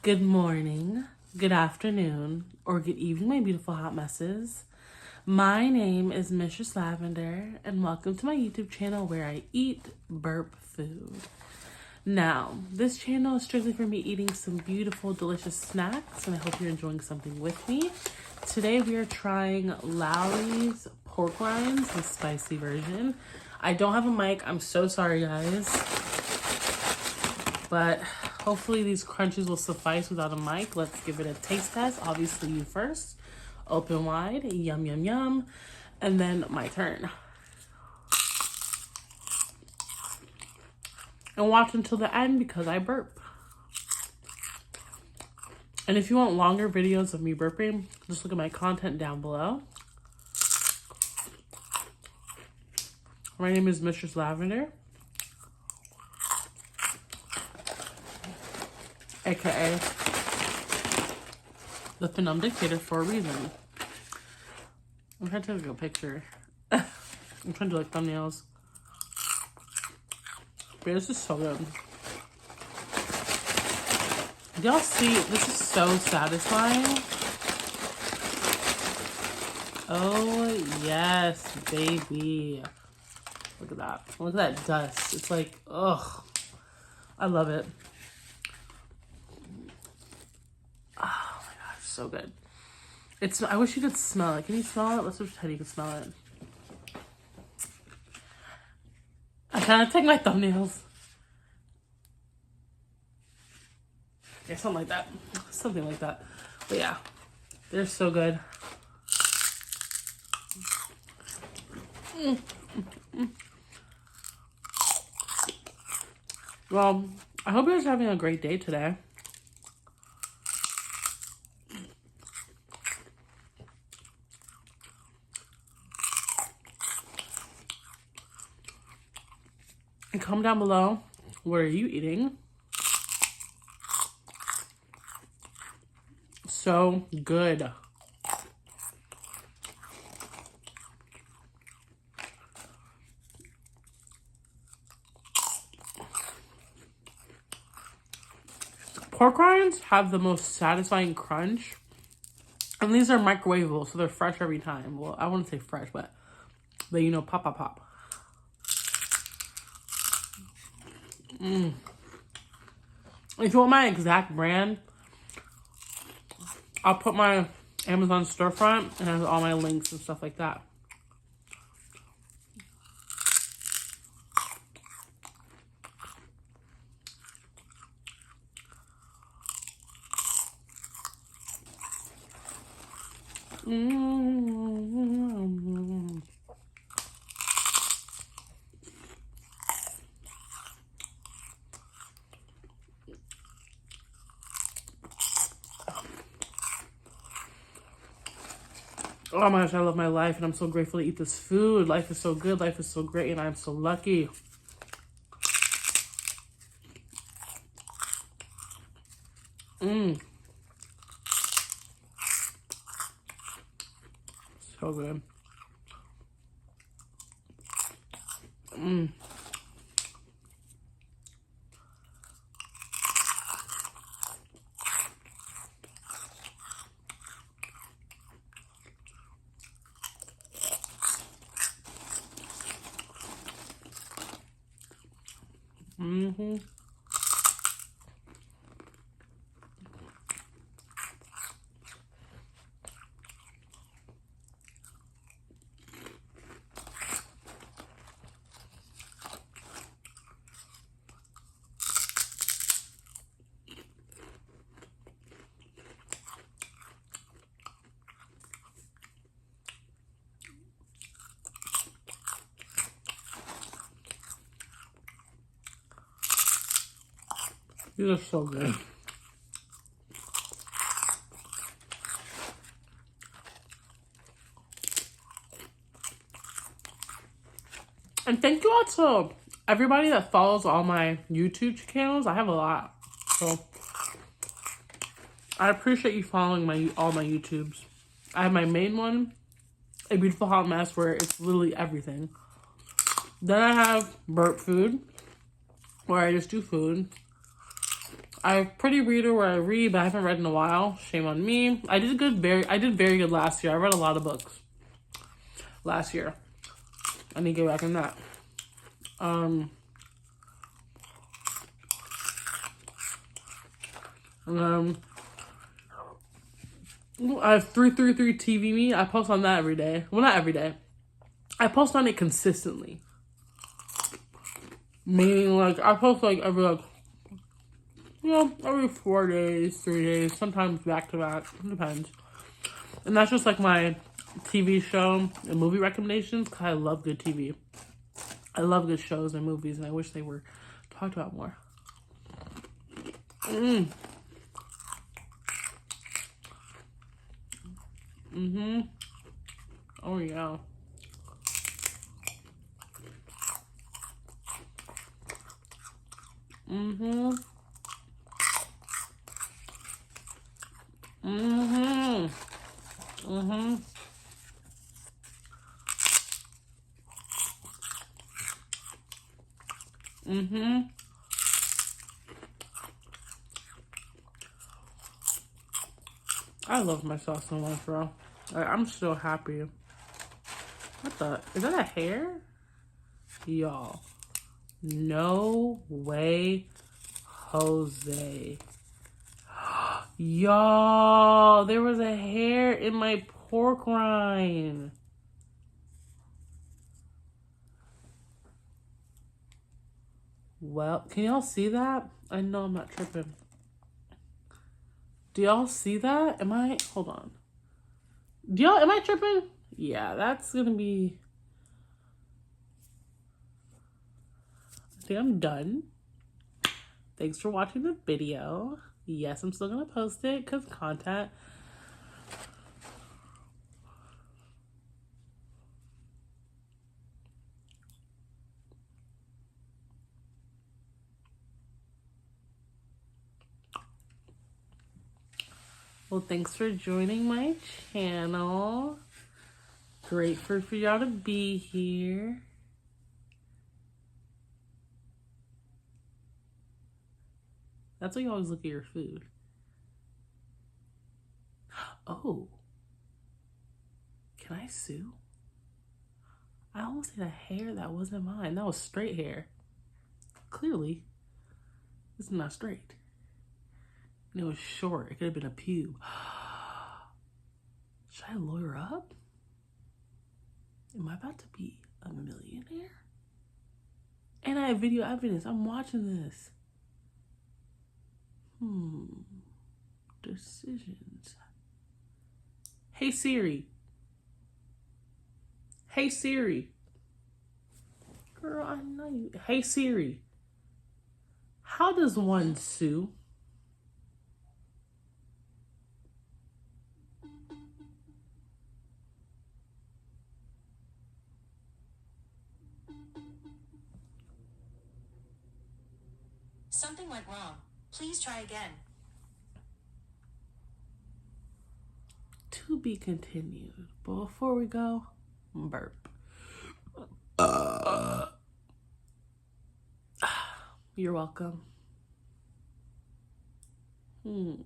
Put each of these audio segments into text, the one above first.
Good morning, good afternoon, or good evening, my beautiful hot messes. My name is Mistress Lavender, and welcome to my YouTube channel where I eat burp food. Now, this channel is strictly for me eating some beautiful, delicious snacks, and I hope you're enjoying something with me. Today we are trying Lawry's pork rinds, the spicy version. I don't have a mic. I'm so sorry, guys. But hopefully these crunches will suffice without a mic. Let's give it a taste test. Obviously you first. Open wide. Yum, yum, yum. And then my turn. And watch until the end because I burp. And if you want longer videos of me burping, just look at my content down below. My name is Mistress Lavender, aka the Phenom Dictator, for a reason. I'm trying to take a picture. I'm trying to do like thumbnails. But this is so good. Y'all see, this is so satisfying. Oh yes, baby. Look at that. Look at that dust. It's like, ugh. I love it. Oh my gosh, so good. I wish you could smell it. Can you smell it? Let's just pretend you can smell it. I kind of take my thumbnails. Yeah, something like that. Something like that. But yeah, they're so good. Well, I hope you guys are having a great day today. And comment down below, what are you eating? So good. Pork rinds have the most satisfying crunch. And these are microwavable, so they're fresh every time. Well, I wouldn't say fresh, but they, you know, pop, pop, pop. If you want my exact brand, I'll put my Amazon storefront and has all my links and stuff like that. Oh my gosh, I love my life, and I'm so grateful to eat this food. Life is so good, life is so great, and I'm so lucky. So good. These are so good. And thank you all to everybody that follows all my YouTube channels. I have a lot. So I appreciate you following all my YouTubes. I have my main one, A Beautiful Hot Mess, where it's literally everything. Then I have Burp Food, where I just do food. I'm a pretty reader where I read, but I haven't read in a while. Shame on me. I did very good last year. I read a lot of books last year. I need to get back in that. I have 333 TV Me. I post on that every day. Well, not every day. I post on it consistently. Meaning, like, I post, like, every, like, you know, every 4 days, 3 days, sometimes back to back. It depends. And that's just, like, my TV show and movie recommendations, because I love good TV. I love good shows and movies, and I wish they were talked about more. Oh, yeah. I love myself so much, bro. I'm so happy. What the? Is that a hair? Y'all. No way, Jose. Y'all, there was a hair in my pork rind. Well, can y'all see that? I know I'm not tripping. Do y'all see that? Hold on. Am I tripping? Yeah, that's gonna be... I think I'm done. Thanks for watching the video. Yes, I'm still gonna post it because content. Well, thanks for joining my channel. Grateful for y'all to be here. That's why you always look at your food. Oh. Can I sue? I almost hit a hair that wasn't mine. That was straight hair. Clearly, this is not straight. And it was short. It could have been a pube. Should I lawyer up? Am I about to be a millionaire? And I have video evidence. I'm watching this. Decisions. Hey Siri. Hey Siri. Girl, I know you. Hey Siri. How does one sue? Something went wrong. Please try again. To be continued. But before we go, burp. You're welcome. I'm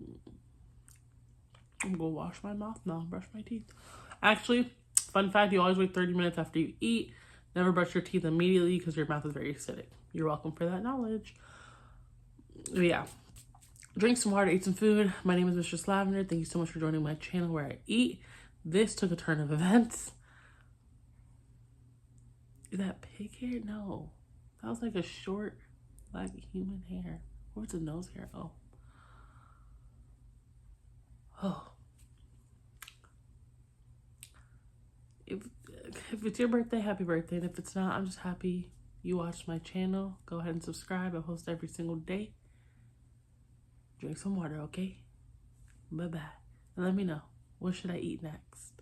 gonna wash my mouth now, brush my teeth. Actually, fun fact, you always wait 30 minutes after you eat. Never brush your teeth immediately because your mouth is very acidic. You're welcome for that knowledge. But yeah. Drink some water, eat some food. My name is Mistress Lavender. Thank you so much for joining my channel where I eat. This took a turn of events. Is that pig hair? No. That was like a short, like human hair. Where's the nose hair? Oh. If it's your birthday, happy birthday. And if it's not, I'm just happy you watched my channel. Go ahead and subscribe. I post every single day. Drink some water, okay? Bye-bye. And let me know, what should I eat next?